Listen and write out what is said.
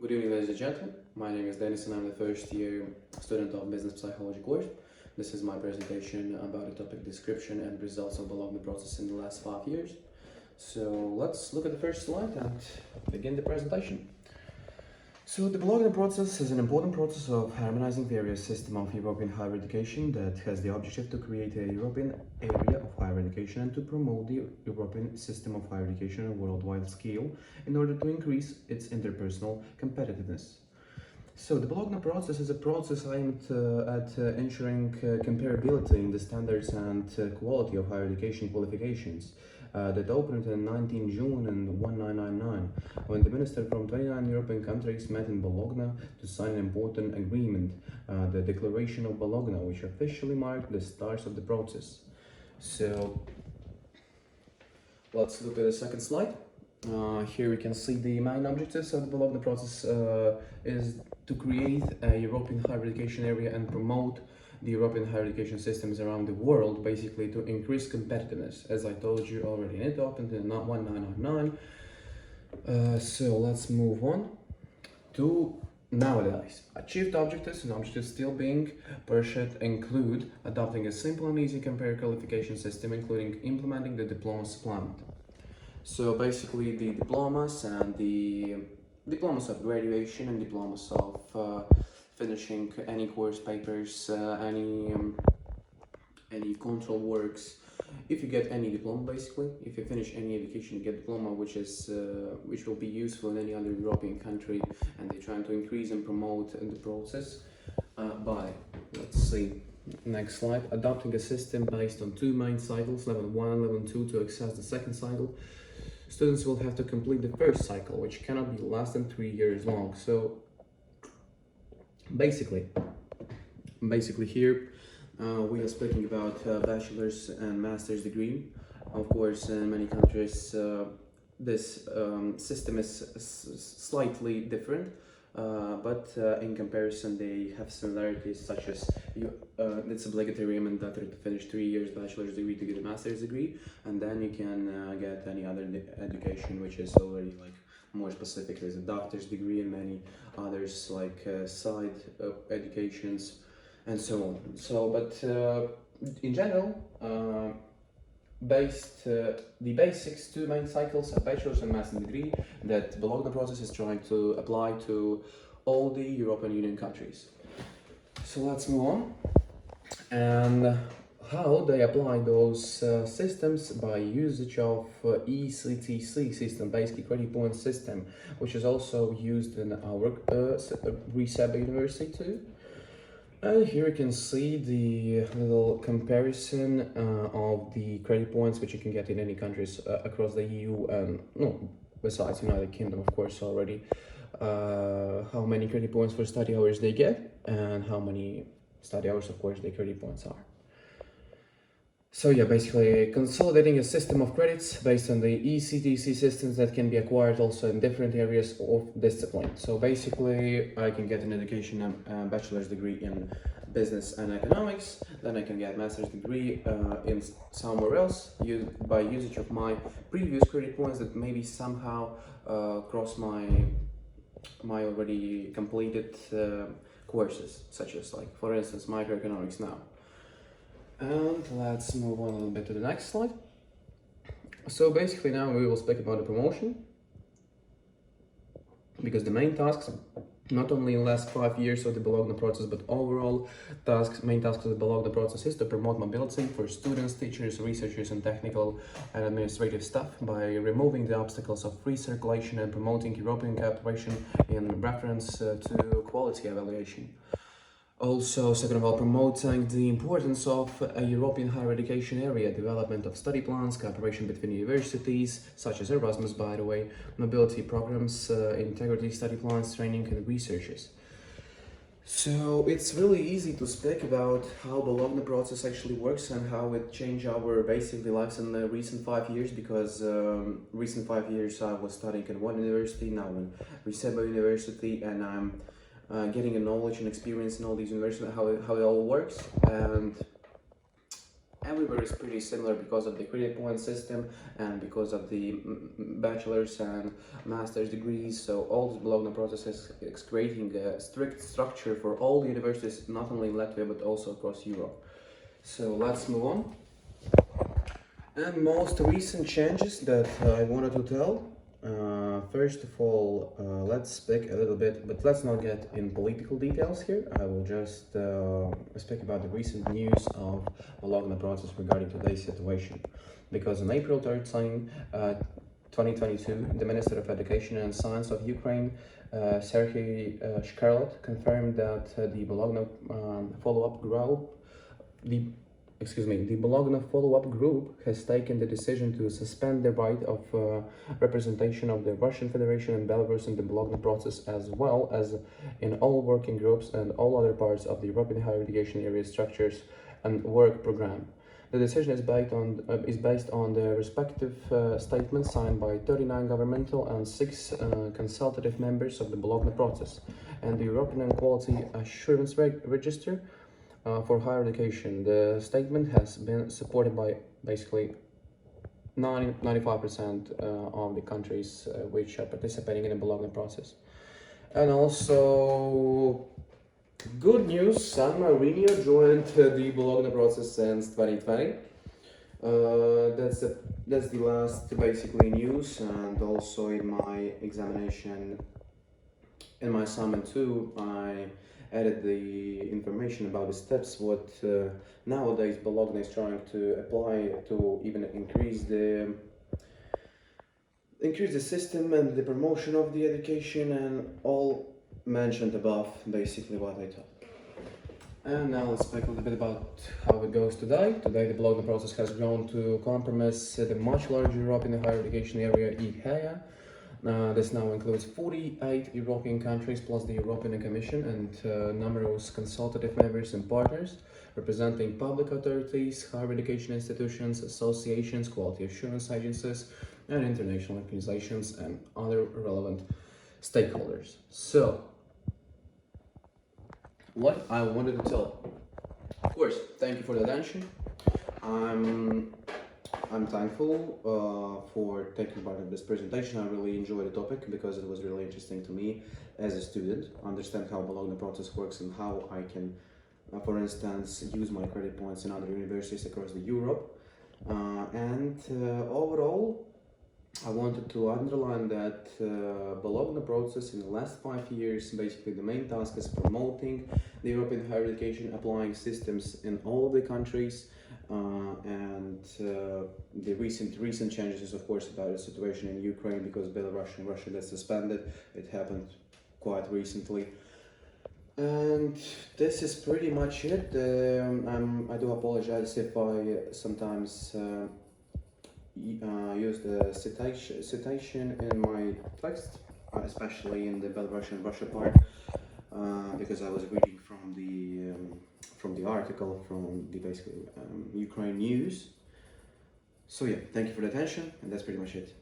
Good evening, ladies and gentlemen. My name is Dennis and I'm the first year student of Business Psychology course. This is my presentation about the topic description and results of Bologna process in the last 5 years. So let's look at the first slide and begin the presentation. So the Bologna process is an important process of harmonizing various systems of European higher education that has the objective to create a European area of higher education and to promote the European system of higher education on a worldwide scale in order to increase its interpersonal competitiveness. So the Bologna process is a process aimed at ensuring comparability in the standards and quality of higher education qualifications that opened on 19 June in 1999, when the ministers from 29 European countries met in Bologna to sign an important agreement, the Declaration of Bologna, which officially marked the start of the process. So let's look at the second slide. Here we can see the main objectives of the Bologna process is to create a European higher education area and promote the European higher education systems around the world, basically to increase competitiveness, as I told you already. It opened in 1999. So let's move on to nowadays. Achieved objectives and objectives still being pursued include adopting a simple and easy compare qualification system, including implementing the diploma supplement. So basically the diplomas and the diplomas of graduation and diplomas of finishing any course papers, any control works. If you get any diploma, basically, if you finish any education, you get diploma, which will be useful in any other European country, and they're trying to increase and promote the process by, let's see, next slide, adopting a system based on two main cycles, level 1 and level 2, to access the second cycle. Students will have to complete the first cycle, which cannot be less than 3 years long. So basically here we are speaking about bachelor's and master's degree. Of course, in many countries this system is slightly different, but in comparison they have similarities, such as it's obligatory and mandatory to finish 3 years bachelor's degree to get a master's degree, and then you can get any other education which is already like more specific. There's a doctor's degree and many others like side educations and so on. So, but in general, the basics, two main cycles, a bachelor's and master's degree, that Bologna process is trying to apply to all the European Union countries. So let's move on. And how they apply those systems by usage of ECTC system, basically credit point system, which is also used in our RISEBA University too. And here you can see the little comparison of the credit points which you can get in any countries across the EU, and besides United Kingdom, of course, already. How many credit points for study hours they get, and how many study hours, of course, the credit points are. So yeah, basically consolidating a system of credits based on the ECTC systems that can be acquired also in different areas of discipline. So basically I can get an education and bachelor's degree in business and economics, then I can get master's degree in somewhere else by usage of my previous credit points that maybe somehow cross my already completed courses, such as, like, for instance, microeconomics now. And let's move on a little bit to the next slide. So basically now we will speak about the promotion, because the main tasks, not only in the last 5 years of the Bologna process, but overall main tasks of the Bologna process is to promote mobility for students, teachers, researchers, and technical and administrative staff by removing the obstacles of free circulation and promoting European cooperation in reference to quality evaluation. Also, second of all, promoting the importance of a European higher education area, development of study plans, cooperation between universities, such as Erasmus, by the way, mobility programs, integrity study plans, training and researches. So it's really easy to speak about how Bologna process actually works and how it changed our basically lives in the recent 5 years, because recent 5 years I was studying in one university, now in RISEBA University, and I'm getting a knowledge and experience in all these universities, how it all works. And everywhere is pretty similar because of the credit point system and because of the bachelor's and master's degrees. So all this Bologna process is creating a strict structure for all the universities, not only in Latvia but also across Europe. So let's move on. And most recent changes that I wanted to tell. First of all, let's speak a little bit, but let's not get in political details here. I will just speak about the recent news of Bologna process regarding today's situation. Because on April 13, 2022, the Minister of Education and Science of Ukraine, Serhiy Shkarlet, confirmed that the Bologna follow-up group, the Bologna follow-up group has taken the decision to suspend the right of representation of the Russian Federation and Belarus in the Bologna process, as well as in all working groups and all other parts of the European higher education area structures and work program. The decision is based on the respective statements signed by 39 governmental and 6 consultative members of the Bologna process and the European Quality Assurance Register for higher education. The statement has been supported by basically 95% of the countries which are participating in the Bologna process. And also, good news, San Marino joined the Bologna process since 2020. That's the last basically news, and also in my examination, in my assignment 2, I added the information about the steps what nowadays Bologna is trying to apply to even increase the system and the promotion of the education, and all mentioned above basically what I taught. And now let's speak a little bit about how it goes today. Today the Bologna process has grown to compromise the much larger European higher education area, EHEA. This now includes 48 European countries plus the European Commission and numerous consultative members and partners representing public authorities, higher education institutions, associations, quality assurance agencies, and international organizations and other relevant stakeholders. So, what I wanted to tell. Of course, thank you for the attention. I'm thankful for taking part in this presentation. I really enjoyed the topic because it was really interesting to me as a student, understand how Bologna process works and how I can, for instance, use my credit points in other universities across the Europe. Overall, I wanted to underline that Bologna process in the last 5 years, basically the main task is promoting the European higher education, applying systems in all the countries, the recent changes is of course about the situation in Ukraine, because Belarus and Russia got suspended. It happened quite recently. And this is pretty much it. I do apologize if I sometimes use the citation in my text, especially in the Belarusian Russia part, because I was reading from the article from the basically Ukraine news. So yeah, thank you for the attention, and that's pretty much it.